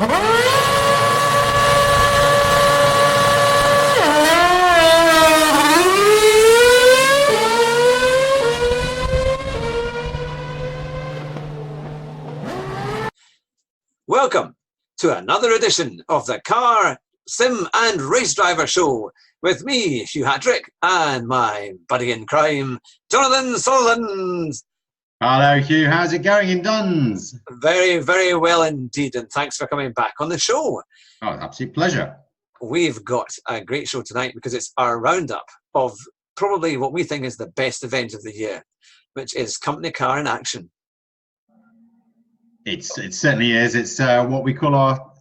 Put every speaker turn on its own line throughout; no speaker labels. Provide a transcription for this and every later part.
Welcome to another edition of the Car, Sim and Race Driver Show with me, Hugh Hattrick, and my buddy in crime, Jonathan Sutherland.
Hello, Hugh. How's it going in Duns?
Very, very well indeed, and thanks for coming back on the show.
Oh, absolute pleasure.
We've got a great show tonight because it's our roundup of probably what we think is the best event of the year, which is Company Car in Action.
It certainly is. It's what we call our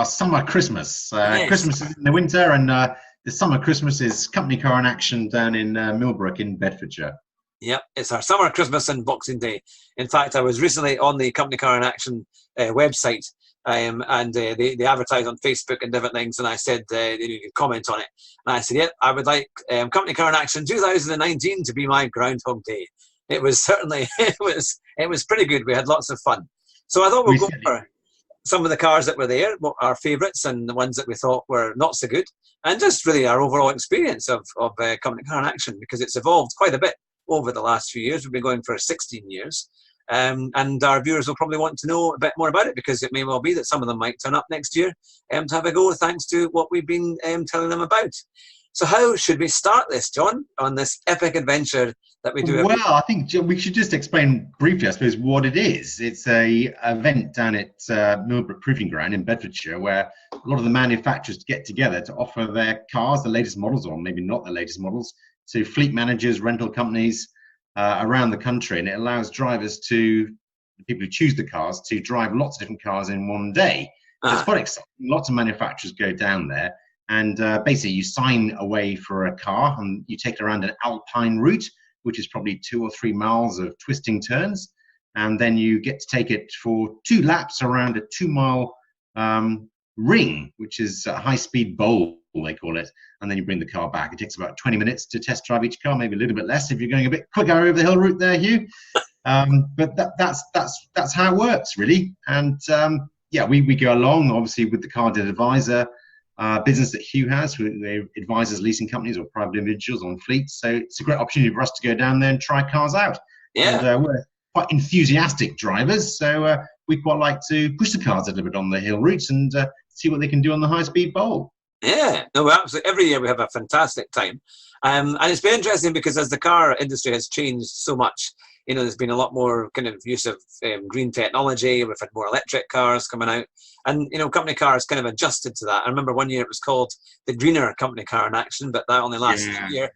summer Christmas.
Yes.
Christmas is in the winter, and the summer Christmas is Company Car in Action down in Milbrook in Bedfordshire.
Yep, it's our summer Christmas and Boxing Day. In fact, I was recently on the Company Car in Action website, and they advertise on Facebook and different things, and I said you could comment on it. And I said, yeah, I would like Company Car in Action 2019 to be my Groundhog Day. It was certainly, it was pretty good. We had lots of fun. So I thought we'll go for some of the cars that were there, our favourites, and the ones that we thought were not so good, and just really our overall experience of Company Car in Action, because it's evolved quite a bit over the last few years. We've been going for 16 years, and our viewers will probably want to know a bit more about it, because it may well be that some of them might turn up next year to have a go thanks to what we've been telling them about. So how should we start this, John, on this epic adventure that we do?
Well, I think we should just explain briefly, I suppose, what it is. It's an event down at Milbrook Proving Ground in Bedfordshire, where a lot of the manufacturers get together to offer their cars, the latest models, or maybe not the latest models, to fleet managers, rental companies around the country. And it allows drivers the people who choose the cars, to drive lots of different cars in one day. So it's quite exciting. Lots of manufacturers go down there. And basically, you sign away for a car, and you take it around an Alpine route, which is probably 2 or 3 miles of twisting turns. And then you get to take it for 2 laps around a 2-mile ring, which is a high-speed bowl, they call it. And then you bring the car back. It takes about 20 minutes to test drive each car, maybe a little bit less if you're going a bit quicker over the hill route there, Hugh. But that's how it works, really. And yeah, we go along, obviously, with the car dealer advisor business that Hugh has, who advises leasing companies or private individuals on fleets. So it's a great opportunity for us to go down there and try cars out.
Yeah.
And we're quite enthusiastic drivers, so we quite like to push the cars a little bit on the hill routes and see what they can do on the high-speed bowl.
Yeah, no, absolutely. Every year we have a fantastic time. And it's been interesting because as the car industry has changed so much, there's been a lot more kind of use of green technology. We've had more electric cars coming out. And, Company Car has kind of adjusted to that. I remember one year it was called the Greener Company Car in Action, but that only lasted a year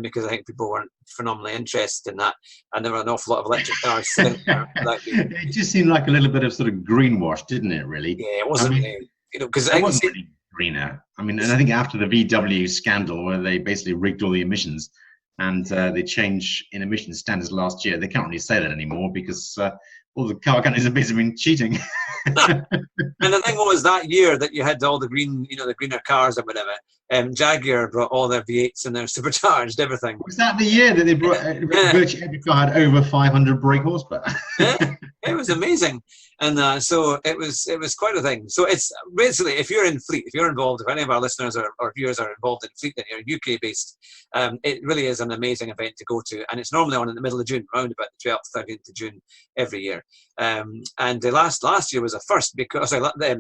because I think people weren't phenomenally interested in that. And there were an awful lot of electric cars sitting there.
It just seemed like a little bit of sort of greenwash, didn't it, really?
Yeah, it wasn't, because
it wasn't really greener. I mean, and I think after the VW scandal, where they basically rigged all the emissions, and they changed in emission standards last year, they can't really say that anymore because all the car companies have basically been cheating.
And the thing was, that year that you had all the green, the greener cars or whatever, Jaguar brought all their V8s and their supercharged everything.
Was that the year that they brought virtually every car had over 500 brake horsepower?
Yeah, it was amazing. And so it was quite a thing. So it's basically, if you're in fleet, if you're involved, if any of our listeners or viewers are involved in fleet that are UK based, it really is an amazing event to go to. And it's normally on in the middle of June, around about the 12th, 13th of June every year. And last year was a first because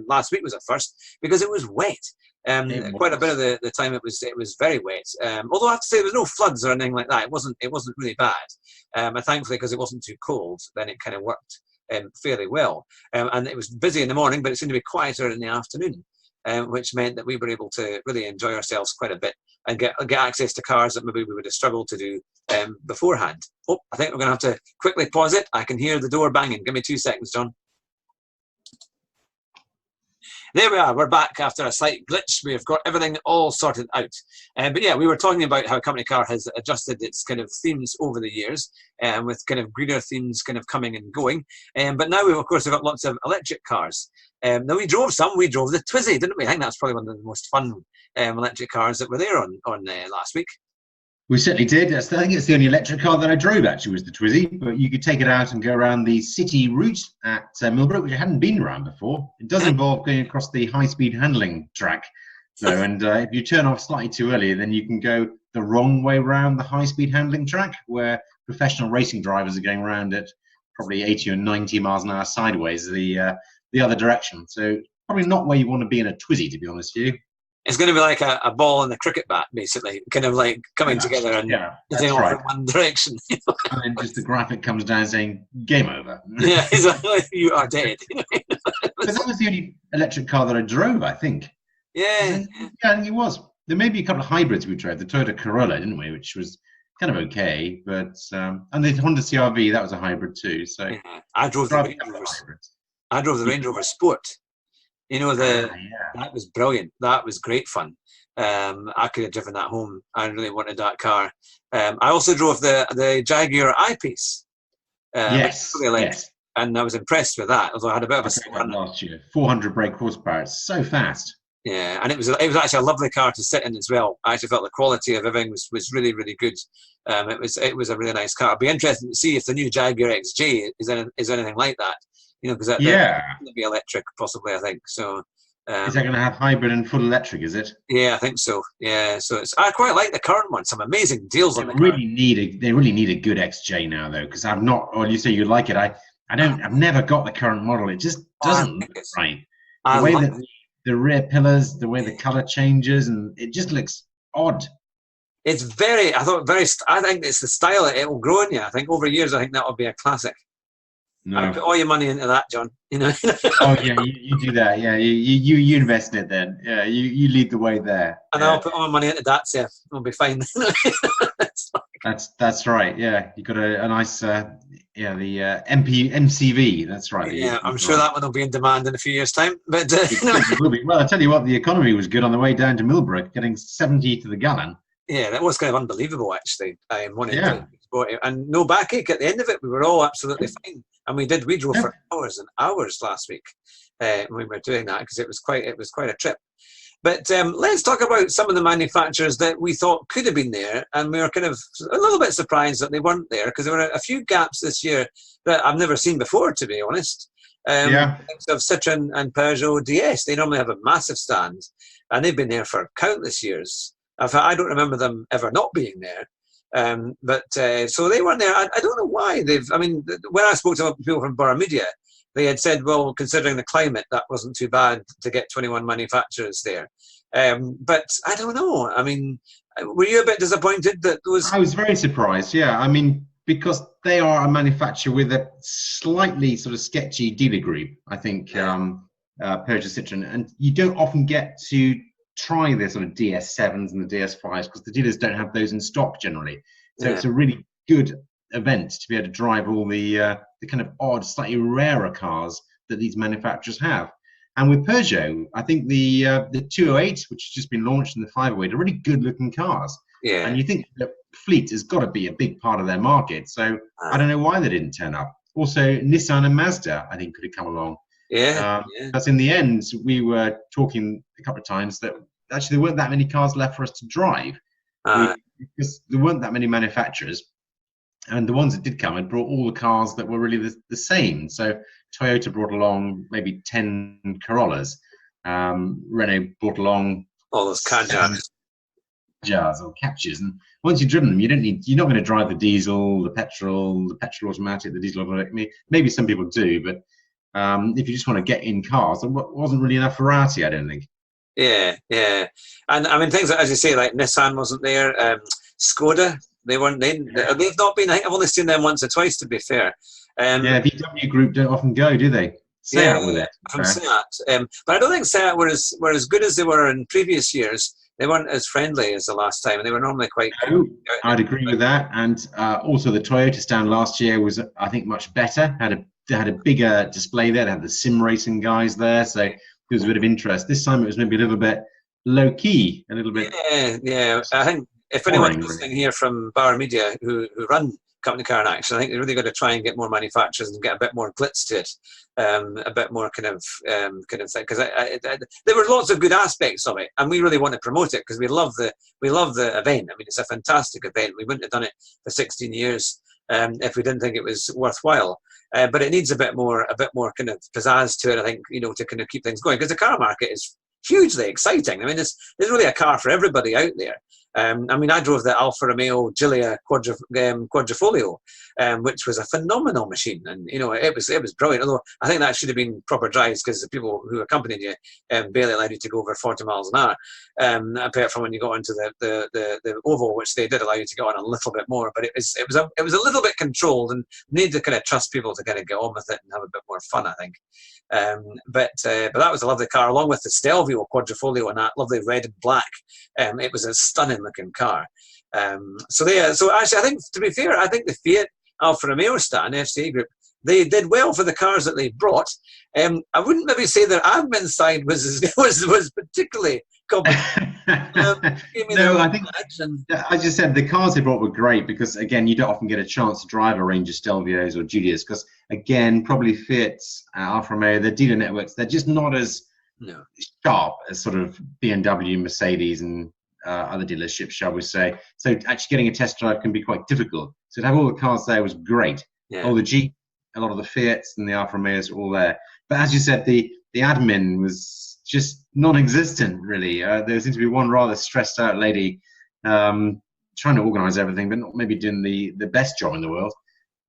last week was a first because it was wet. Quite a bit of the time it was very wet. Although I have to say there was no floods or anything like that. It wasn't really bad. And thankfully, because it wasn't too cold, then it kind of worked fairly well. And it was busy in the morning, but it seemed to be quieter in the afternoon, which meant that we were able to really enjoy ourselves quite a bit and get access to cars that maybe we would have struggled to do beforehand. Oh, I think we're going to have to quickly pause it. I can hear the door banging. Give me 2 seconds, John. There we are. We're back after a slight glitch. We've got everything all sorted out. But yeah, we were talking about how Company Car has adjusted its kind of themes over the years, with kind of greener themes kind of coming and going. But now we've, of course, got lots of electric cars. Now we drove the Twizy, didn't we? I think that's probably one of the most fun electric cars that were there on last week.
We certainly did. I think it's the only electric car that I drove, actually, was the Twizy. But you could take it out and go around the city route at Milbrook, which I hadn't been around before. It does involve going across the high-speed handling track, though. And if you turn off slightly too early, then you can go the wrong way around the high-speed handling track, where professional racing drivers are going around at probably 80 or 90 miles an hour sideways, the other direction. So probably not where you want to be in a Twizy, to be honest with you.
It's going to be like a ball and a cricket bat, basically, kind of like coming together and hitting off in one direction.
And then just the graphic comes down saying, game over.
Yeah, exactly. You are dead.
But that was the only electric car that I drove, I think.
Yeah.
I think it was. There may be a couple of hybrids we drove. The Toyota Corolla, didn't we? Which was kind of okay. But and the Honda CR-V, that was a hybrid too. So
I drove the Range Rover. I drove the Range Rover Sport. You know, that was brilliant. That was great fun. I could have driven that home. I really wanted that car. I also drove the Jaguar I-Pace.
Yes.
And I was impressed with that, although I had a bit of a slow run
last year. 400 brake horsepower. It's so fast.
Yeah, and it was actually a lovely car to sit in as well. I actually felt the quality of everything was really, really good. It was a really nice car. I'd be interested to see if the new Jaguar XJ is anything like that. You know, because that will be electric, possibly. I think so.
Is that going to have hybrid and full electric? Is it?
Yeah, I think so. Yeah, so I quite like the current one. Some amazing deals on the car.
They really need a good XJ now, though, because I've not. Or you say you like it. I've never got the current model. It just doesn't look right. The way that the rear pillars, the way the color changes, and it just looks odd.
It's I think it's the style. It will grow on you. I think over years, I think that will be a classic.
No.
I put all your money into that, John. You know.
Oh yeah, you do that. Yeah, you invest in it then. Yeah, you lead the way there.
And I'll put all my money into that, so we'll be fine.
That's right. Yeah, you got a nice the MCV. That's right.
Yeah, I'm sure that one will be in demand in a few years' time. But
it will be. Well, I tell you what, the economy was good on the way down to Milbrook, getting 70 to the gallon.
Yeah, that was kind of unbelievable, actually. And no backache at the end of it. We were all absolutely fine. And we drove for hours and hours last week when we were doing that, because it was quite a trip. But let's talk about some of the manufacturers that we thought could have been there, and we were kind of a little bit surprised that they weren't there, because there were a few gaps this year that I've never seen before, to be honest. Of Citroën and Peugeot DS, they normally have a massive stand, and they've been there for countless years. In fact, I don't remember them ever not being there. So they weren't there. I don't know why when I spoke to people from Borough Media, they had said, well, considering the climate, that wasn't too bad to get 21 manufacturers there. But I don't know. I mean, were you a bit disappointed that those?
I was very surprised. Yeah, I mean, because they are a manufacturer with a slightly sort of sketchy dealer group. I think Peugeot, Citroën, and you don't often get to try the sort of DS7s and the DS5s because the dealers don't have those in stock generally. So it's a really good event to be able to drive all the kind of odd, slightly rarer cars that these manufacturers have. And with Peugeot, I think the 208, which has just been launched, and the 508 are really good looking cars.
Yeah.
And you think that fleet has got to be a big part of their market. So I don't know why they didn't turn up. Also, Nissan and Mazda, I think, could have come along. Because in the end, we were talking a couple of times that actually there weren't that many cars left for us to drive because there weren't that many manufacturers, and the ones that did come had brought all the cars that were really the same. So Toyota brought along maybe 10 Corollas, Renault brought along
all those Kadjars
or Captures, and once you've driven them, you're not going to drive the diesel, the petrol automatic, the diesel automatic. Maybe some people do, but if you just want to get in cars, there wasn't really enough variety, I don't think.
Yeah. And I mean, things as you say, like Nissan wasn't there, Skoda, they weren't there. They've not been, I think I've only seen them once or twice, to be fair.
VW Group don't often go, do they? Seat with it.
From Seat. But I don't think Seat were as good as they were in previous years. They weren't as friendly as the last time, and they were normally quite...
I'd agree with that. And also the Toyota stand last year was, I think, much better. They had a bigger display there. They had the sim racing guys there, so there was a bit of interest. This time it was maybe a little bit low key, a little bit.
Yeah. I think if anyone's listening here from Bauer Media who run company car in action. I think they're really got to try and get more manufacturers and get a bit more glitz to it, a bit more kind of thing. Because there were lots of good aspects of it, and we really want to promote it because we love the event. I mean, it's a fantastic event. We wouldn't have done it for 16 years if we didn't think it was worthwhile. But it needs a bit more kind of pizzazz to it, I think, to kind of keep things going, because the car market is hugely exciting. I mean, there's really a car for everybody out there. I mean, I drove the Alfa Romeo Giulia Quadrifoglio, which was a phenomenal machine, and it was brilliant. Although I think that should have been proper drives, because the people who accompanied you barely allowed you to go over 40 miles an hour, apart from when you got into the oval, which they did allow you to go on a little bit more. But it was a little bit controlled, and need to kind of trust people to kind of get on with it and have a bit more fun, I think. But that was a lovely car, along with the Stevio Quadrifoglio and that lovely red and black. It was a stunning looking car. So actually, I think, to be fair, I think the Fiat Alfa Romeo stand, FCA Group, they did well for the cars that they brought. I wouldn't maybe say their admin side was particularly complicated.
No, I think, as you said, the cars they brought were great, because again, you don't often get a chance to drive a range of Stelvios or Giulias, because again, probably Fiat's, Alfa Romeo, their dealer networks, they're just not as sharp as sort of BMW, Mercedes, and other dealerships, shall we say. So actually getting a test drive can be quite difficult. So to have all the cars there was great.
Yeah.
All the Jeep, a lot of the Fiats and the Alfa Romeos were all there. But as you said, the admin was just non-existent, really. There seemed to be one rather stressed out lady trying to organise everything, but not maybe doing the best job in the world.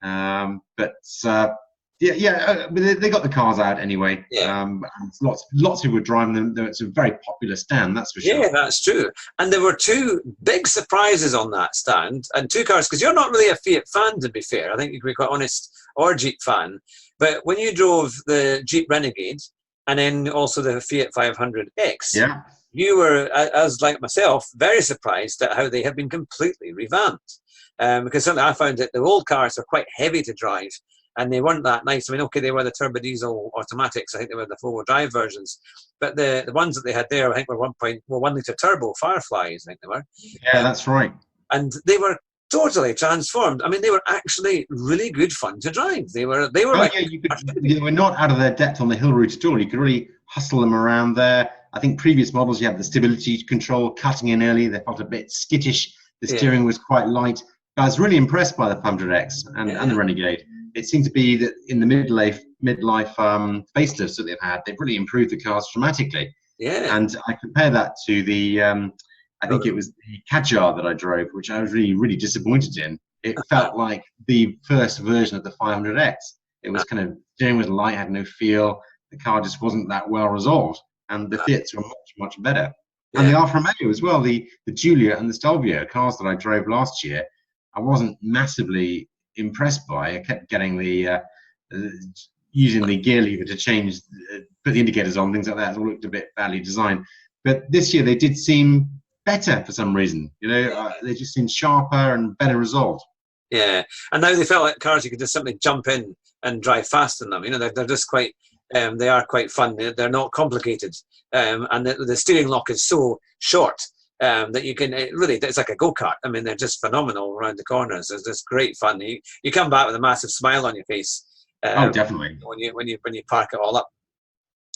But they got the cars out anyway.
Yeah.
Lots of people were driving them. It's a very popular stand, that's for sure.
Yeah, that's true. And there were two big surprises on that stand, and two cars, because you're not really a Fiat fan, to be fair. I think you can be quite honest, or Jeep fan. But when you drove the Jeep Renegade, and then also the Fiat 500X, you were, as like myself, very surprised at how they have been completely revamped. Because certainly I found that the old cars were quite heavy to drive, and they weren't that nice. I mean, okay, they were the turbo diesel automatics. I think they were the four-wheel drive versions. But the ones that they had there, I think, were 1 litre turbo Fireflies, I think they were.
Yeah, that's right.
And they were totally transformed. I mean, they were actually really good fun to drive. They were
they were not out of their depth on the hill route at all. You could really hustle them around there. I think previous models, you had the stability control cutting in early. They felt a bit skittish. The steering was quite light. But I was really impressed by the 500X and the Renegade. It seemed to be that in the midlife facelifts that they've had, they've really improved the cars dramatically.
Yeah.
And I compare that to the, I think it was the Kadjar that I drove, which I was really, really disappointed in. It felt like the first version of the 500X. It was kind of, steering was light, had no feel. The car just wasn't that well resolved. And the Fiats were much, much better. Yeah. And the Alfa Romeo as well, the Giulia and the Stelvio, cars that I drove last year, I wasn't massively impressed by. I kept getting using the gear lever to change, put the indicators on, things like that. It all looked a bit badly designed. But this year they did seem better for some reason. They just seemed sharper and better resolved.
Yeah, and now they felt like cars you could just simply jump in and drive fast in them. They're just quite, they are quite fun. They're not complicated, and the steering lock is so short that you can it's like a go-kart. I mean, they're just phenomenal around the corners. It's just great fun. You come back with a massive smile on your face.
Definitely.
When you park it all up.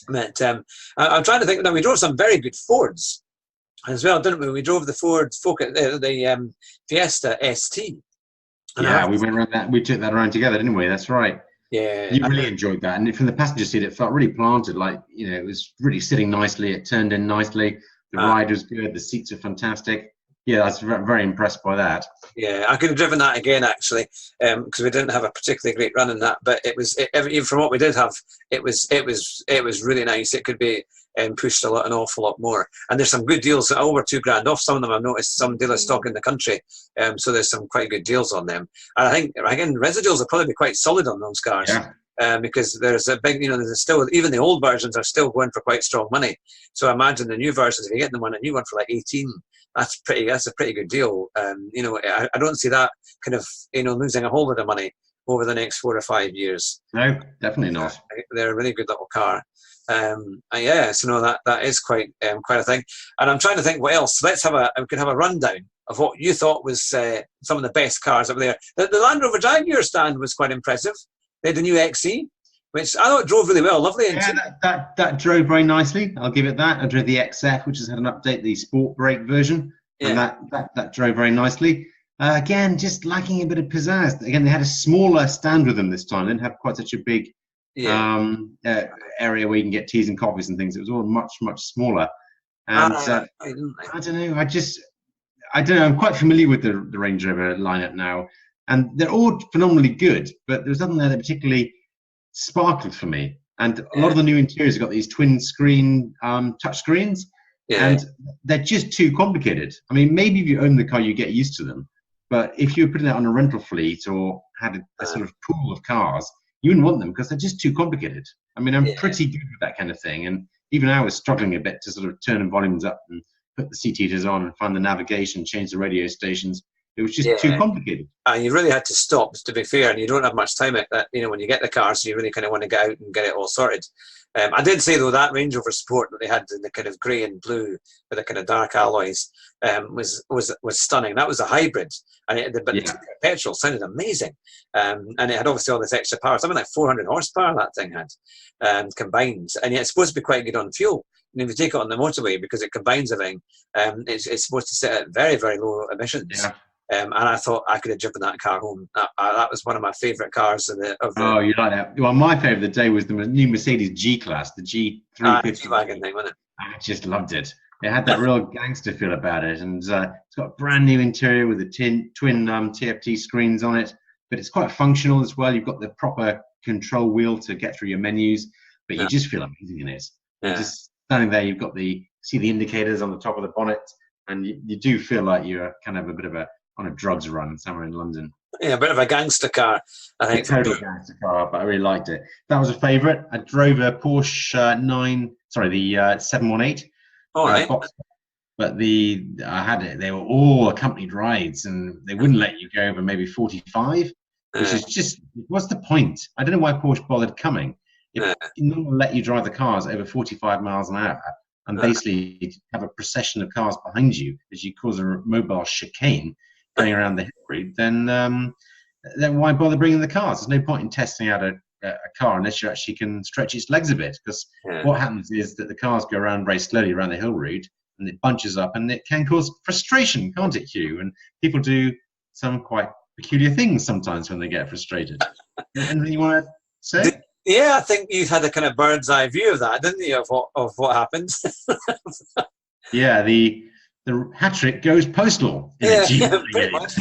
But I'm trying to think. Now we drove some very good Fords as well, didn't we? We drove the Ford Focus, the Fiesta ST.
And we went around that. We took that around together, didn't we? That's right.
Yeah.
You really enjoyed that, and from the passenger seat, it felt really planted. Like it was really sitting nicely. It turned in nicely. The ride was good. The seats are fantastic. Yeah, I was very impressed by that.
Yeah, I could have driven that again actually, because we didn't have a particularly great run in that. But even from what we did have, it was really nice. It could be pushed an awful lot more. And there's some good deals over £2,000 off. Some of them I've noticed some dealer stock in the country. So there's some quite good deals on them. And I think again residuals will probably be quite solid on those cars.
Yeah.
Because there's a big, there's still, even the old versions are still going for quite strong money. So I imagine the new versions, if you get them on a new one for like 18, that's a pretty good deal. I don't see that kind of, losing a whole lot of money over the next 4 or 5 years.
No, definitely not.
They're a really good little car. So no, that is quite a thing. And I'm trying to think what else. We could have a rundown of what you thought was some of the best cars that were there. The Land Rover Jaguar stand was quite impressive. They had the new XE, which I thought drove really well, lovely.
Yeah, that drove very nicely. I'll give it that. I drove the XF, which has had an update, the Sport Brake version, and that drove very nicely. Again, just lacking a bit of pizzazz. Again, they had a smaller stand with them this time. They didn't have quite such a big area where you can get teas and coffees and things. It was all much smaller. And I don't know. I don't know. I'm quite familiar with the Range Rover lineup now, and they're all phenomenally good. But there was nothing there that particularly sparkled for me. And a lot of the new interiors have got these twin screen touch screens, and they're just too complicated. I mean, maybe if you own the car, you get used to them. But if you were putting it on a rental fleet or had a sort of pool of cars, you wouldn't want them because they're just too complicated. I mean, I'm pretty good with that kind of thing. And even I was struggling a bit to sort of turn the volumes up and put the seat heaters on and find the navigation, change the radio stations. It was just too complicated.
And you really had to stop, to be fair, and you don't have much time at that, when you get the car, so you really kind of want to get out and get it all sorted. I did say, though, that Range Rover Sport that they had in the kind of grey and blue with the kind of dark alloys was stunning. That was a hybrid, and the petrol sounded amazing. And it had obviously all this extra power, something like 400 horsepower that thing had combined. And yet it's supposed to be quite good on fuel. And if you take it on the motorway, because it combines everything, it's supposed to sit at very, very low emissions. Yeah. And I thought I could have driven that car home. That was one of my favourite cars of the.
Oh, you like that? Well, my favourite of the day was the new Mercedes G-Class, the G350.
G-Wagon thing, wasn't it?
I just loved it. It had that real gangster feel about it, and it's got a brand new interior with the twin TFT screens on it. But it's quite functional as well. You've got the proper control wheel to get through your menus, but you just feel amazing in it. Yeah. Just standing there, you've got see the indicators on the top of the bonnet, and you do feel like you're kind of a bit of on a drugs run somewhere in London.
Yeah, a bit of a gangster car, I think.
A total gangster car, but I really liked it. That was a favourite. I drove a Porsche 718.
All right.
But I had it. They were all accompanied rides, and they wouldn't let you go over maybe 45, which is just, what's the point? I don't know why Porsche bothered coming. If no one let you drive the cars over 45 miles an hour, and basically have a procession of cars behind you as you cause a mobile chicane going around the hill route, then why bother bringing the cars? There's no point in testing out a car unless you actually can stretch its legs a bit, because what happens is that the cars go around very slowly around the hill route, and it bunches up, and it can cause frustration, can't it, Hugh? And people do some quite peculiar things sometimes when they get frustrated. Anything you want to say?
Yeah, I think you had a kind of bird's eye view of that, didn't you, of what happened?
Yeah, the hat trick goes postal.
Pretty much.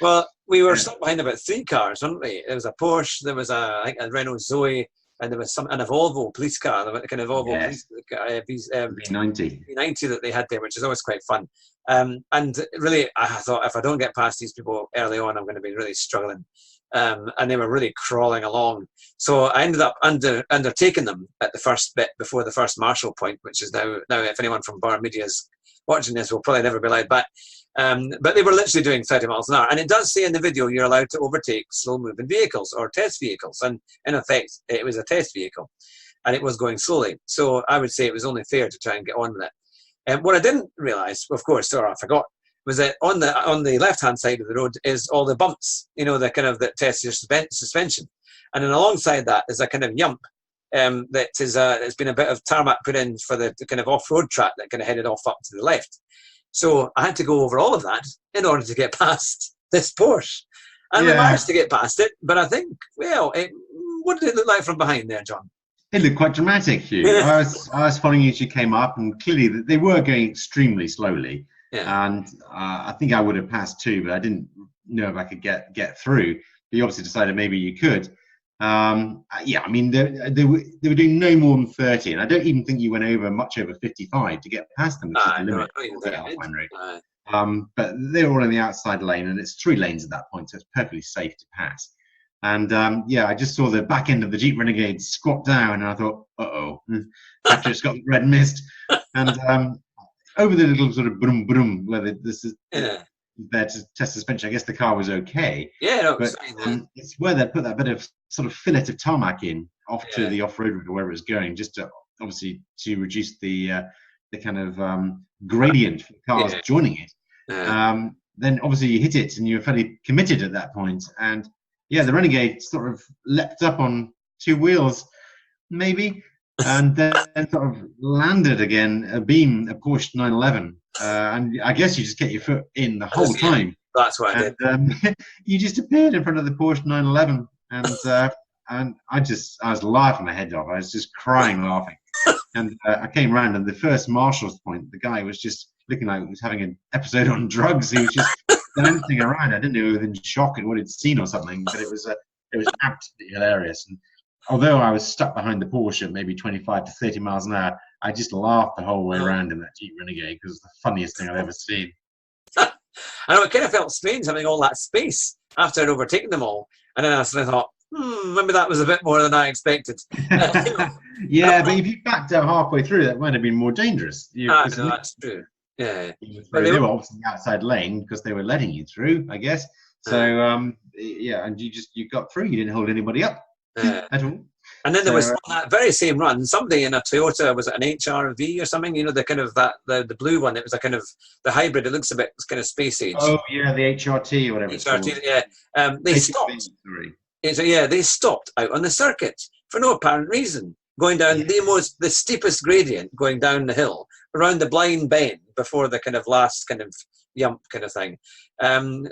Well, we were stuck behind about 3 cars, weren't we? There was a Porsche, there was a Renault Zoe, and there was a Volvo police car, the kind of Volvo police V90 that they had there, which is always quite fun. And really, I thought, if I don't get past these people early on, I'm going to be really struggling. And they were really crawling along. So I ended up undertaking them at the first bit before the first Marshall point, which is now if anyone from Bar Media is watching this, will probably never be allowed back. But they were literally doing 30 miles an hour. And it does say in the video you're allowed to overtake slow-moving vehicles or test vehicles. And in effect, it was a test vehicle. And it was going slowly. So I would say it was only fair to try and get on with it. And what I didn't realise, of course, or I forgot, was that on the left-hand side of the road is all the bumps, the kind of that test your suspension. And then alongside that is a kind of yump that is there's been a bit of tarmac put in for the kind of off-road track that kind of headed off up to the left. So I had to go over all of that in order to get past this Porsche. And we managed to get past it, but I think, what did it look like from behind there, John?
It looked quite dramatic, Hugh. I was following you as you came up, and clearly they were going extremely slowly. Yeah. And I think I would have passed too, but I didn't know if I could get through. But you obviously decided maybe you could. I mean, they were doing no more than 30, and I don't even think you went much over 55 to get past them, which is the limit of the Alpine road. But they were all in the outside lane, and it's 3 lanes at that point, so it's perfectly safe to pass. And I just saw the back end of the Jeep Renegade squat down, and I thought, after it's got the red mist, and over the little sort of boom where this is there to test suspension. I guess the car was okay.
Yeah, no,
but it's where they put that bit of sort of fillet of tarmac in off to the off-road route or wherever it's going, just to obviously to reduce the the kind of gradient for cars joining it, then obviously you hit it and you're fairly committed at that point. And yeah, the Renegade sort of leapt up on two wheels, maybe, and then sort of landed again a Porsche 911. And I guess you just get your foot in the whole time.
That's what I did.
You just appeared in front of the Porsche 911, and I was laughing my head off. I was just crying laughing. And I came round, and the first marshal's point, the guy was just looking like he was having an episode on drugs. He was just dancing around. I didn't know, he was in shock at what he'd seen or something, but it was absolutely hilarious. And although I was stuck behind the Porsche at maybe 25 to 30 miles an hour, I just laughed the whole way around in that Jeep Renegade, because it was the funniest thing I've ever seen.
I know, it kind of felt strange having all that space after I'd overtaken them all. And then I sort of thought, maybe that was a bit more than I expected.
Yeah, but if you backed out halfway through, that might have been more dangerous.
No, that's true. Yeah.
They were obviously the outside lane because they were letting you through, I guess. So, yeah, and you got through. You didn't hold anybody up at all.
And then there was on that very same run, somebody in a Toyota, was it an HRV or something? You know, the kind of the blue one. It was a kind of the hybrid. It looks a bit kind of space age.
Oh yeah, the HRT or whatever.
HRT, yeah. They stopped. They stopped out on the circuit for no apparent reason, going down the steepest gradient, going down the hill around the blind bend before the kind of last kind of yump kind of thing.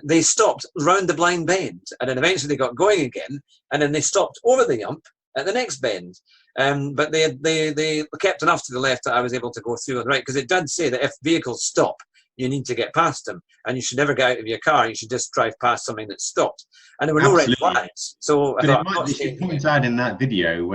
They stopped round the blind bend, and then eventually they got going again, and then they stopped over the yump at the next bend. But they kept enough to the left that I was able to go through on the right, because it did say that if vehicles stop, you need to get past them, and you should never get out of your car. You should just drive past something that stopped, and there were no red flags. So I thought,
it points out in that video,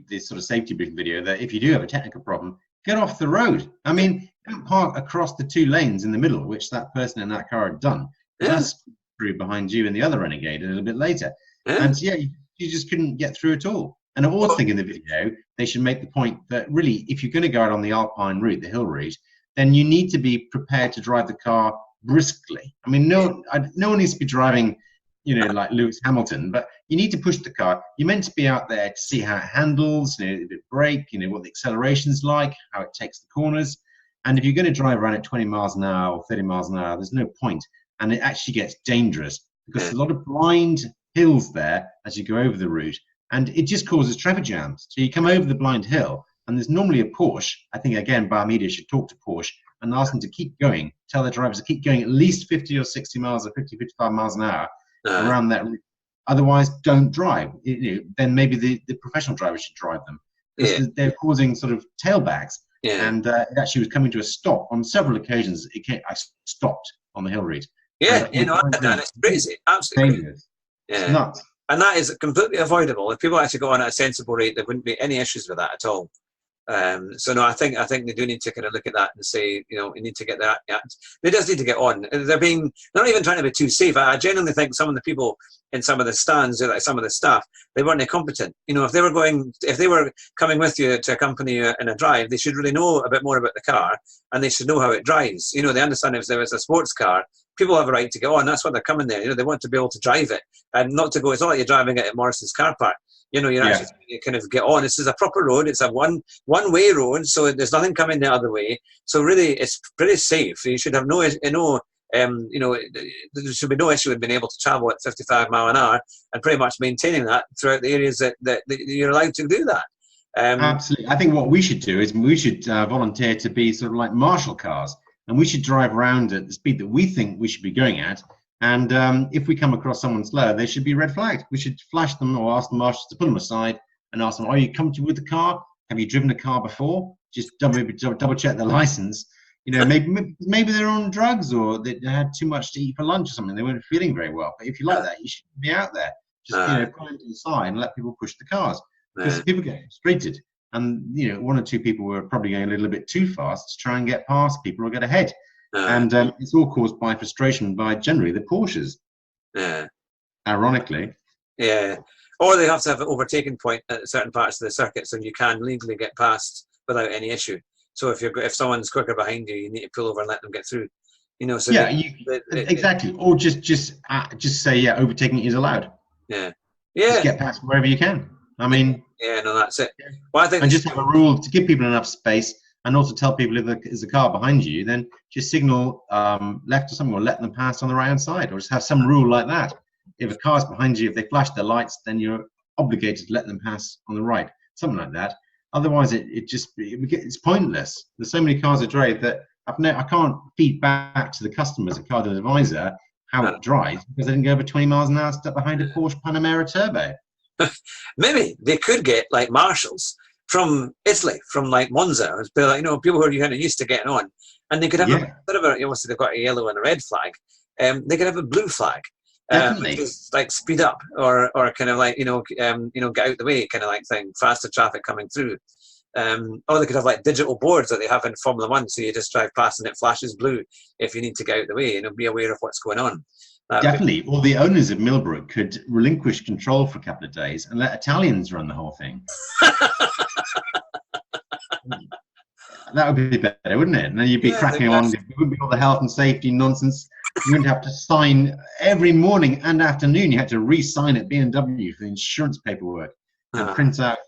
this sort of safety briefing video, that if you do have a technical problem, get off the road. I mean, don't park across the two lanes in the middle, which that person in that car had done. Just through behind you and the other Renegade a little bit later. And you just couldn't get through at all. And I also think in the video, they should make the point that really, if you're going to go out on the Alpine route, the hill route, then you need to be prepared to drive the car briskly. I mean, no one needs to be driving, like Lewis Hamilton, but you need to push the car. You're meant to be out there to see how it handles, if it brake, what the acceleration's like, how it takes the corners. And if you're going to drive around at 20 miles an hour or 30 miles an hour, there's no point. And it actually gets dangerous because there's a lot of blind hills there as you go over the route, and it just causes traffic jams. So you come over the blind hill, and there's normally a Porsche. I think, again, Biomedia should talk to Porsche and ask them to keep going, tell their drivers to keep going at least 50 or 60 miles or 50, 55 miles an hour around that route. Otherwise, don't drive. Then maybe the professional drivers should drive them, because they're causing sort of tailbacks. And it actually was coming to a stop on several occasions. I stopped on the hill route.
It's crazy. Absolutely crazy.
It's nuts.
And that is completely avoidable. If people actually go on at a sensible rate, there wouldn't be any issues with that at all. So no, I think they do need to kind of look at that and say, you need to get that. They just need to get on. They're not even trying to be too safe. I genuinely think some of the people in some of the stands, like some of the staff, they weren't competent. If they were coming with you to accompany you in a drive, they should really know a bit more about the car, and they should know how it drives. They understand if there is a sports car, people have a right to get on. That's why they're coming there. They want to be able to drive it and not to go. It's not like you're driving it at Morrison's car park. You're actually kind of get on. This is a proper road. It's a one-way road, so there's nothing coming the other way. So really, it's pretty safe. You should have there should be no issue with being able to travel at 55 mile an hour and pretty much maintaining that throughout the areas that you're allowed to do that.
Absolutely. I think what we should do is we should volunteer to be sort of like marshal cars, and we should drive around at the speed that we think we should be going at. And if we come across someone slow, they should be red flagged. We should flash them or ask the marshals to pull them aside and ask them, are you comfortable with the car? Have you driven a car before? Just double check their license. Maybe they're on drugs, or they had too much to eat for lunch or something. They weren't feeling very well. But if you like that, you should be out there. Just pull them to the side and let people push the cars. Because people get frustrated. And one or two people were probably going a little bit too fast to try and get past people or get ahead. And it's all caused by frustration by generally the Porsches. Ironically.
Yeah. Or they have to have an overtaking point at certain parts of the circuit, so you can legally get past without any issue. So if someone's quicker behind you, you need to pull over and let them get through. So
exactly. Or just say overtaking is allowed. Just get past wherever you can. I mean.
That's it. Well, I think
and just have a rule to give people enough space. and also tell people if there's a car behind you, then just signal left or something, or let them pass on the right hand side, or just have some rule like that. If a car's behind you, if they flash their lights, then you're obligated to let them pass on the right, something like that. Otherwise, it's pointless. There's so many cars I drive that I can't feed back to the customers at Car Dealer Advisor how it drives because I didn't go over 20 miles an hour stuck behind a Porsche Panamera Turbo.
Maybe they could get like marshals from Italy, from like Monza, like, you know, people who are kind of used to getting on, and they could have a bit of a, obviously they've got a yellow and a red flag. They could have a blue flag. Which is like speed up or kind of like, you know, get out the way kind of like thing, faster traffic coming through. Or they could have like digital boards that they have in Formula One, so you just drive past and it flashes blue if you need to get out the way, and be aware of what's going on.
Definitely. Or the owners of Milbrook could relinquish control for a couple of days and let Italians run the whole thing. That would be better, wouldn't it? And then you'd be cracking on. There wouldn't be all the health and safety nonsense. You wouldn't have to sign every morning and afternoon. You had to re-sign at BMW for the insurance paperwork and print out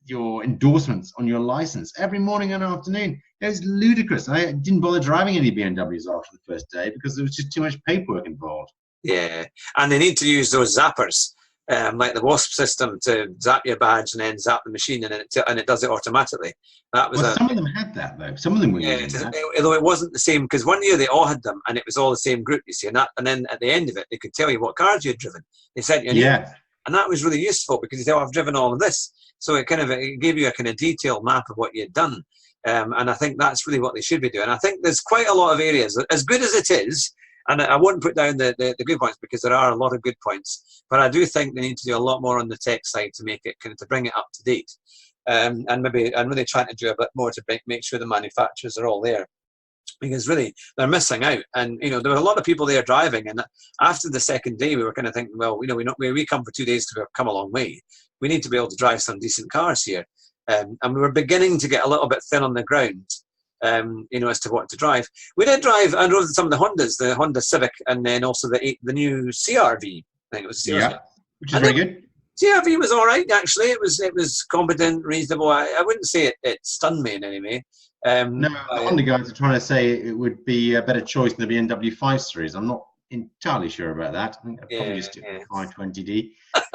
your endorsements on your license every morning and afternoon. It was ludicrous. I didn't bother driving any BMWs after the first day because there was just too much paperwork involved.
Yeah, and they need to use those zappers, like the WASP system, to zap your badge and then zap the machine, and it does it automatically. That was
some of them had that though. Some of them were using that.
Although it wasn't the same, because one year they all had them, and it was all the same group. You see, and then at the end of it, they could tell you what cars you had driven. They sent you an email, and that was really useful because you say, "Oh, I've driven all of this," so it gave you a kind of detailed map of what you had done. And I think that's really what they should be doing. I think there's quite a lot of areas, as good as it is. And I wouldn't put down the good points because there are a lot of good points, but I do think they need to do a lot more on the tech side to make it to bring it up to date, and really trying to do a bit more to make sure the manufacturers are all there, because really they're missing out. And you know, there were a lot of people there driving, and after the second day we were kind of thinking, well, you know, we come for 2 days to come a long way. We need to be able to drive some decent cars here, and we were beginning to get a little bit thin on the ground. You know, as to what to drive. We did drive and rode some of the Hondas, the Honda Civic, and then also the new CR-V. I think it was CR-V.
Yeah, which is very good.
CR-V was all right, actually. It was competent, reasonable. I wouldn't say it stunned me in any way.
No, the Honda guys are trying to say it would be a better choice than the BMW 5 Series. I'm not entirely sure about that. I think I'd probably just stick with 520D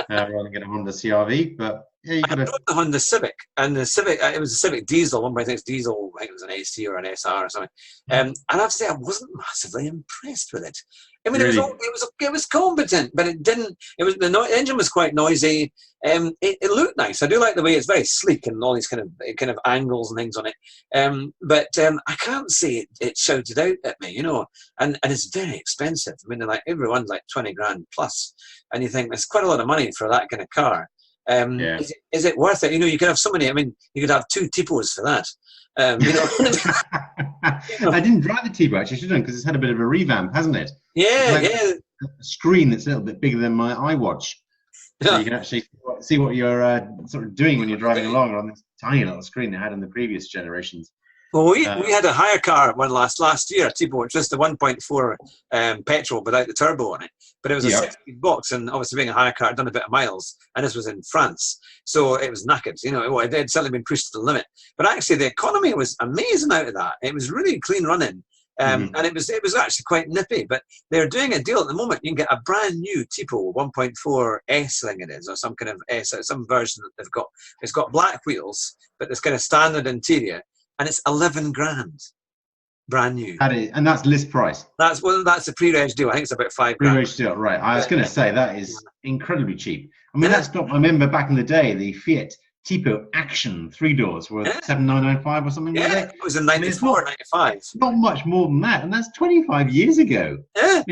rather than get a Honda CR-V. But yeah, you got
the Honda Civic, and the Civic, it was a Civic diesel. One, I think it's diesel. I think it was an AC or an SR or something. And I have to say, I wasn't massively impressed with it. I mean,
really?
it was competent, but it didn't. The engine was quite noisy. It looked nice. I do like the way it's very sleek and all these kind of angles and things on it. But I can't say it shouted out at me, you know. And it's very expensive. I mean, everyone's like 20 grand plus, and you think that's quite a lot of money for that kind of car. Is it worth it? You know, you could have so many. I mean, you could have 2 Tipos for that. You know.
I didn't drive the Tipo actually, should have, because it's had a bit of a revamp, hasn't it?
Yeah,
a screen that's a little bit bigger than my iWatch, so you can actually see what you're sort of doing when you're driving along on this tiny little screen they had in the previous generations.
Well, we had a hire car one last year, a Tipo, which was the 1.4 petrol without the turbo on it. But it was a 6-speed box, and obviously being a hire car, I'd done a bit of miles, and this was in France. So it was knackered, you know, it had certainly been pushed to the limit. But actually the economy was amazing out of that. It was really clean running. And it was actually quite nippy, but they're doing a deal at the moment. You can get a brand new Tipo 1.4 S, I think it is, or some kind of S, some version that they've got. It's got black wheels, but it's kind of standard interior. And it's 11 grand, brand new.
And that's list price.
That's a pre-reg deal. I think it's about 5 grand.
Pre-reg deal, right? I was going to say that is incredibly cheap. I mean, that's not. I remember back in the day, the Fiat Tipo Action 3 doors were 7,995 or something.
Yeah, it was in 94, 95.
Not much more than that, and that's 25 years ago.
Yeah.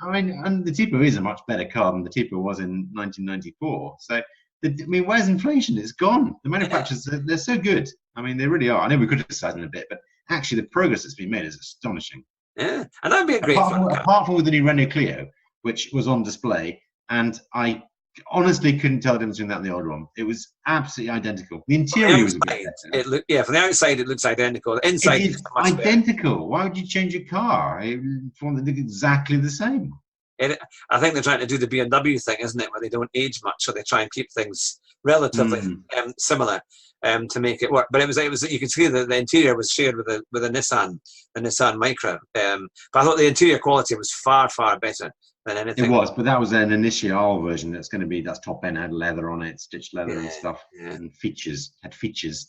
I mean, and the Tipo is a much better car than the Tipo was in 1994. So. I mean, where's inflation? It's gone. The manufacturers, they're so good. I mean, they really are. I know we criticize them a bit, but actually the progress that's been made is astonishing.
Yeah, and that'd be a great
apart from with the new Renault Clio, which was on display, and I honestly couldn't tell the difference between that and the old one. It was absolutely identical. The interior was a bit better.
From the outside, it looks identical. The inside
is identical. Better. Why would you change your car? It looks exactly the same.
I think they're trying to do the BMW thing, isn't it, where they don't age much, so they try and keep things relatively similar to make it work. But it was you can see that the interior was shared with a Nissan, the Nissan Micra. But I thought the interior quality was far better than anything.
It was, but that was an initial version. That's top end, had leather on it, stitched leather and stuff, and had features.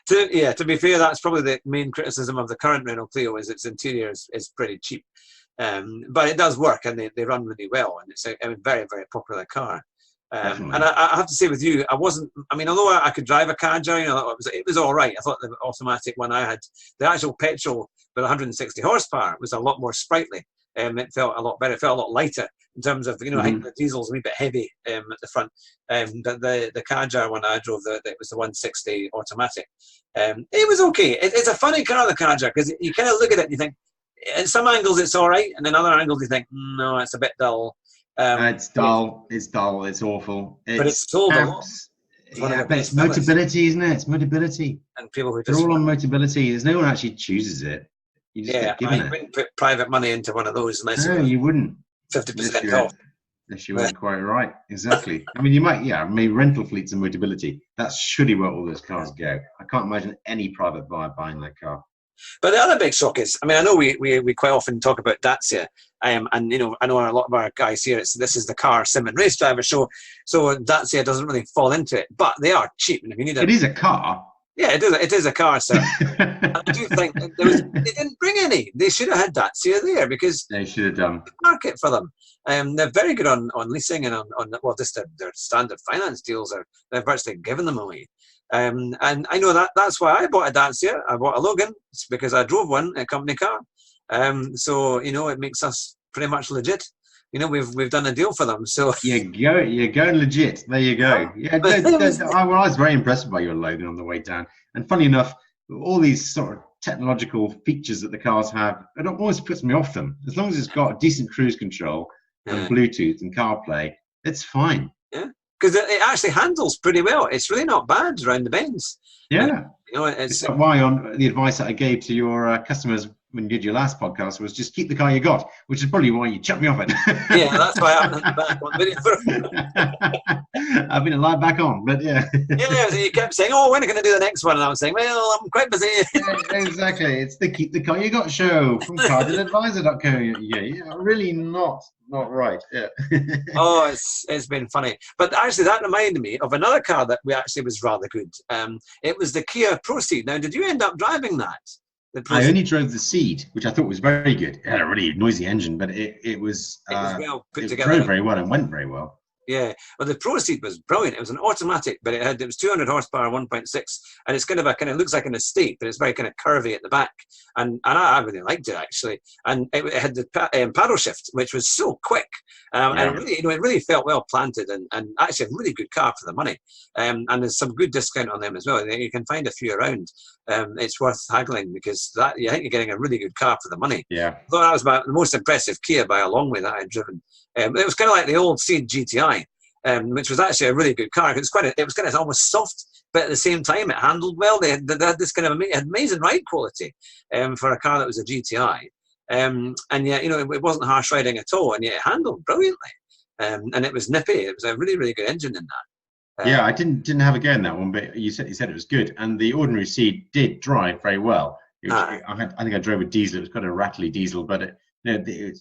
To be fair, that's probably the main criticism of the current Renault Clio, is its interior is pretty cheap. But it does work, and they run really well, and it's a very popular car. And I have to say with you, although I could drive a Kadjar, it was all right. I thought the automatic one I had, the actual petrol with 160 horsepower, was a lot more sprightly. It felt a lot better. It felt a lot lighter in terms of, I think the diesel's a wee bit heavy at the front. But the Kadjar one I drove, it was the 160 automatic. It was okay. It's a funny car, the Kadjar, because you kind of look at it and you think, in some angles it's all right, and in other angles you think, no, it's a bit dull.
It's dull. It's dull. It's awful.
But it's sold a lot.
But it's Motability, isn't it? It's Motability.
And people who
they're all on Motability. There's no one actually chooses it. You just get given it.
You wouldn't put private money into one of those unless
you wouldn't.
50% off.
Unless you weren't quite right. Exactly. I mean, you might. Yeah. Maybe rental fleets and Motability. That's surely where all those cars go. I can't imagine any private buyer buying that car.
But the other big shock is, I know we quite often talk about Dacia, and I know a lot of our guys here, this is the car sim and race driver show, so Dacia doesn't really fall into it, but they are cheap. And if you need
it is a car.
Yeah, it is a car, sir. I do think they didn't bring any. They should have had Dacia there, because
they should have done
market for them. They're very good on leasing and on just their standard finance deals. They're virtually giving them away. And I know that's why I bought a Dacia. I bought a Logan. It's because I drove one, a company car. So it makes us pretty much legit. We've done a deal for them. So
you're going legit. There you go. Yeah, I was very impressed by your Logan on the way down. And funny enough, all these sort of technological features that the cars have, it always puts me off them. As long as it's got decent cruise control and Bluetooth and CarPlay, it's fine.
Yeah. Because it actually handles pretty well. It's really not bad around the bends.
Yeah. It's why on the advice that I gave to your customers when you did your last podcast was just keep the car you got, which is probably why you chucked me off it.
Yeah, that's why I haven't had back on video.
I've been allowed back on, but yeah.
Yeah, so you kept saying, when are you going to do the next one? And I was saying, well, I'm quite busy.
Exactly. It's the Keep the Car You Got show from cardealadvisor.co. Yeah, really not right. Yeah.
Oh, it's been funny. But actually, that reminded me of another car that was rather good. It was the Kia Proceed. Now, did you end up driving that?
I only drove the Seed, which I thought was very good. It had a really noisy engine, but it was
well put together.
It drove very well and went very well.
Yeah, well, the Proceed was brilliant. It was an automatic, but it was 200 horsepower, 1.6, and it's kind of looks like an estate, but it's very kind of curvy at the back, and I really liked it actually. And it had the paddle shift, which was so quick, and really, it really felt well planted, and actually a really good car for the money. And there's some good discount on them as well. You can find a few around. It's worth haggling, because I think you're getting a really good car for the money.
Yeah,
I thought that was about the most impressive Kia by a long way that I'd driven. It was kind of like the old Seed GTI, which was actually a really good car. It was kind of almost soft, but at the same time it handled well. They had this kind of amazing ride quality for a car that was a GTI, and yet it wasn't harsh riding at all, and yet it handled brilliantly, and it was nippy. It was a really, really good engine in that.
Yeah, I didn't have a go in that one, but you said it was good, and the ordinary Seed did drive very well. I think I drove a diesel. It was quite a rattly diesel, but it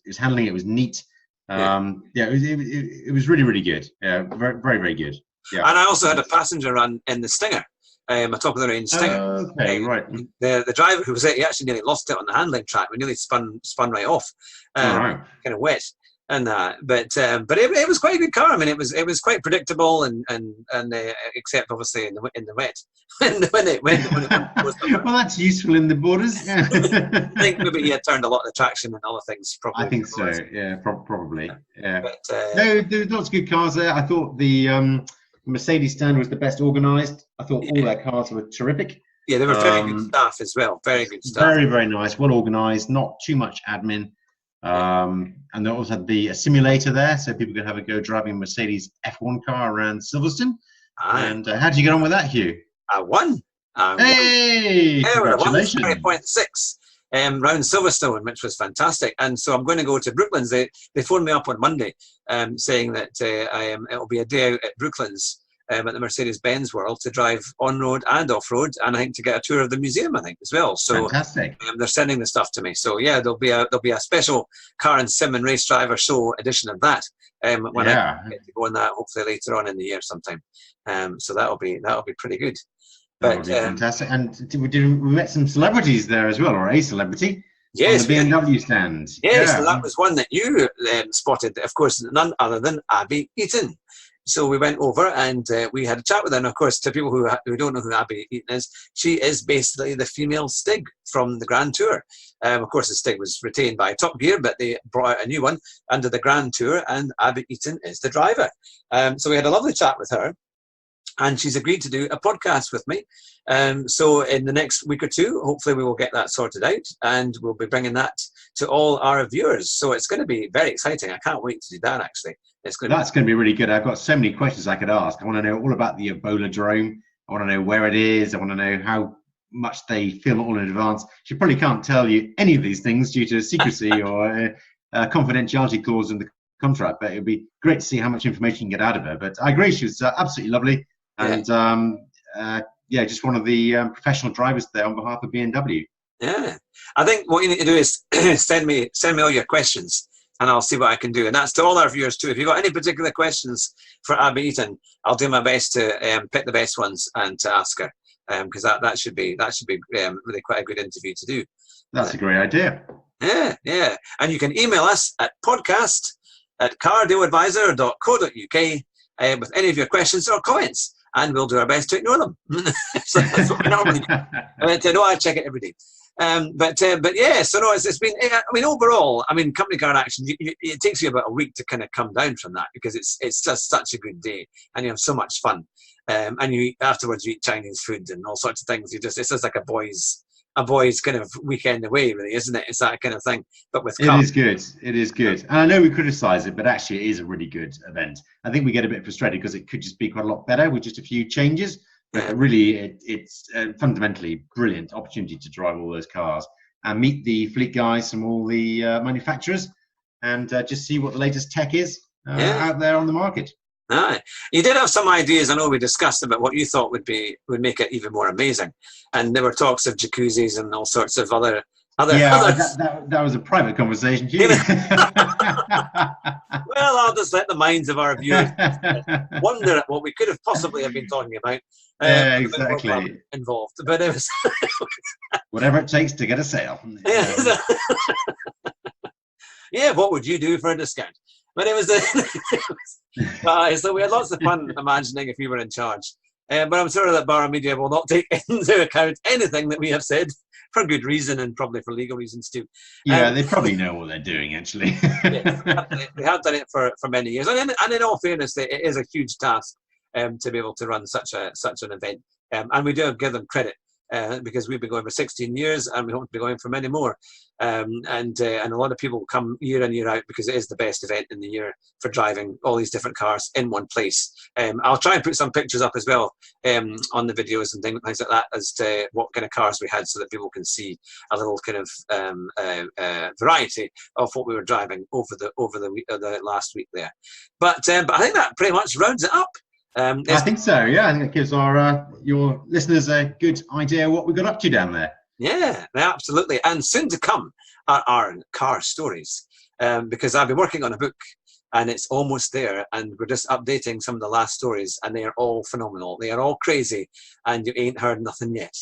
was handling. It was neat. It was really, really good. Yeah, very, very, very good. Yeah.
And I also had a passenger run in the Stinger, a top of the range Stinger.
Okay, right.
The driver who was it, he actually nearly lost it on the handling track. We nearly spun right off. Kind of wet. And but it was quite a good car. I mean, it was quite predictable and except obviously in the wet when it
well, that's useful in the borders. Yeah.
I think maybe he had turned a lot of the traction and other things. Probably.
I think so. Yeah, probably. Yeah.
But,
no, there's lots of good cars there. I thought the Mercedes stand was the best organised. I thought all their cars were terrific.
Yeah, they were very good staff as well. Very good staff.
Very, very nice. Well organised. Not too much admin. And they also had the simulator there, so people could have a go driving a Mercedes F1 car around Silverstone. And how did you get on with that, Hugh?
I won.
Hey, congratulations!
3.6. round Silverstone, which was fantastic. And so I'm going to go to Brooklands. They phoned me up on Monday saying that it'll be a day out at Brooklands at the Mercedes-Benz World to drive on-road and off-road, and I think to get a tour of the museum, I think, as well. So
fantastic.
They're sending the stuff to me. So yeah, there'll be a special car and sim and race driver show edition of that when I get to go on that, hopefully later on in the year sometime. So that'll be pretty good.
That would be fantastic. And we met some celebrities there as well, or a celebrity.
Yes,
on the BMW stand.
Yes, so that was one that you spotted, of course, none other than Abbie Eaton. So we went over and we had a chat with her. And of course, to people who don't know who Abbie Eaton is, she is basically the female Stig from the Grand Tour. Of course, the Stig was retained by Top Gear, but they brought out a new one under the Grand Tour, and Abbie Eaton is the driver. So we had a lovely chat with her, and she's agreed to do a podcast with me. So in the next week or two, hopefully we will get that sorted out, and we'll be bringing that to all our viewers. So it's going to be very exciting. I can't wait to do that, actually.
That's going to be really good. I've got so many questions I could ask. I want to know all about the Ebola drone. I want to know where it is. I want to know how much they film it all in advance. She probably can't tell you any of these things due to secrecy or confidentiality clause in the contract, but it'd be great to see how much information you can get out of her. But I agree, she was absolutely lovely. And just one of the professional drivers there on behalf of BMW.
Yeah, I think what you need to do is send me all your questions, and I'll see what I can do. And that's to all our viewers too. If you've got any particular questions for Abbie Eaton, I'll do my best to pick the best ones and to ask her, because that should be really quite a good interview to do.
That's a great idea.
Yeah. And you can email us at podcast@cardealadvisor.co.uk with any of your questions or comments, and we'll do our best to ignore them. So that's what we normally do. But no, I check it every day. But yeah, so no, it's been. I mean, overall, I mean, company car action. It takes you about a week to kind of come down from that, because it's just such a good day, and you have so much fun. And you afterwards you eat Chinese food and all sorts of things. It's just like a boys' kind of weekend away, really, isn't it? It's that kind of thing, but with cars.
It is good. And I know we criticise it, but actually it is a really good event. I think we get a bit frustrated because it could just be quite a lot better with just a few changes. But really, it's a fundamentally brilliant opportunity to drive all those cars and meet the fleet guys from all the manufacturers, and just see what the latest tech is out there on the market.
You did have some ideas. I know we discussed about what you thought would make it even more amazing, and there were talks of jacuzzis and all sorts of other.
That was a private conversation.
Well, I'll just let the minds of our viewers wonder at what we could have possibly have been talking about.
Exactly.
Involved, but it was
whatever it takes to get a sale.
Yeah, what would you do for a discount? But it was so we had lots of fun imagining if we were in charge. But I'm sure that Barra Media will not take into account anything that we have said, for good reason, and probably for legal reasons too.
Yeah, they probably know what they're doing, actually.
Yes, they have done it for many years, and in all fairness, it is a huge task to be able to run such an event, and we do give them credit. Because we've been going for 16 years, and we hope to be going for many more. And a lot of people come year in, year out, because it is the best event in the year for driving all these different cars in one place. I'll try and put some pictures up as well on the videos and things like that as to what kind of cars we had, so that people can see a little kind of variety of what we were driving over the last week there. But I think that pretty much rounds it up.
I think so. Yeah, I think it gives your listeners a good idea of what we got up to down there.
Yeah, absolutely. And soon to come are our car stories, because I've been working on a book, and it's almost there, and we're just updating some of the last stories, and they are all phenomenal. They are all crazy, and you ain't heard nothing yet.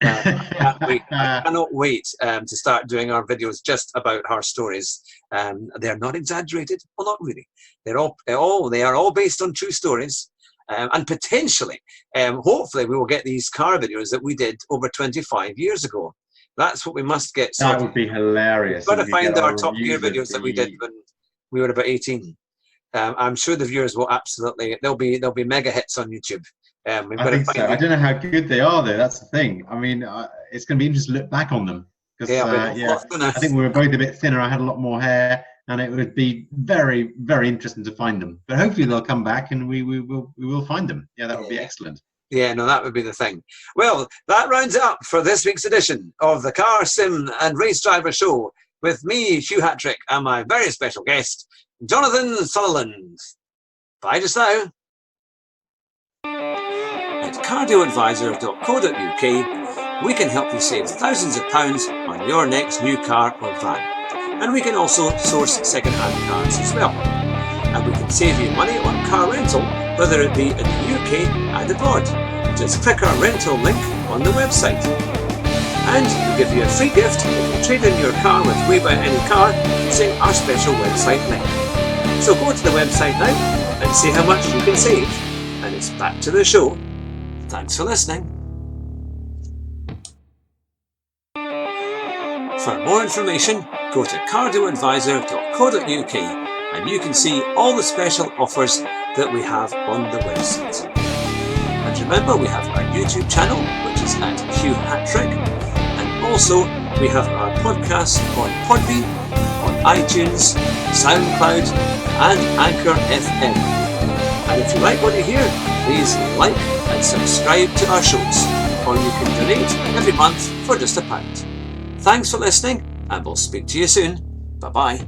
I cannot wait to start doing our videos just about our stories. They are not exaggerated, well, not really. They are all based on true stories. And potentially, hopefully, we will get these car videos that we did over 25 years ago. That's what we must get sorted.
That would be hilarious.
We've got to find our Top Gear videos that we did when we were about 18. I'm sure the viewers will absolutely. They'll be mega hits on YouTube.
I think so. I don't know how good they are, though. That's the thing. I mean, it's going to be interesting to look back on them, because I think we were both a bit thinner. I had a lot more hair, and it would be very, very interesting to find them. But hopefully they'll come back, and we will find them. Yeah, that would be excellent.
Yeah, no, that would be the thing. Well, that rounds it up for this week's edition of the Car, Sim and Race Driver Show with me, Hugh Hattrick, and my very special guest, Jonathan Sutherland. Bye just now. At cardioadvisor.co.uk, we can help you save thousands of pounds on your next new car or van. And we can also source second-hand cars as well. And we can save you money on car rental, whether it be in the UK and abroad. Just click our rental link on the website. And we'll give you a free gift if you trade in your car with We Buy Any Car using our special website link. So go to the website now and see how much you can save. And it's back to the show. Thanks for listening. For more information, go to cardioadvisor.co.uk and you can see all the special offers that we have on the website. And remember, we have our YouTube channel, which is at Hugh Hattrick, and also we have our podcast on Podbean, on iTunes, SoundCloud, and Anchor FM. And if you like what you hear, please like and subscribe to our shows, or you can donate every month for just £1. Thanks for listening, and we'll speak to you soon. Bye-bye.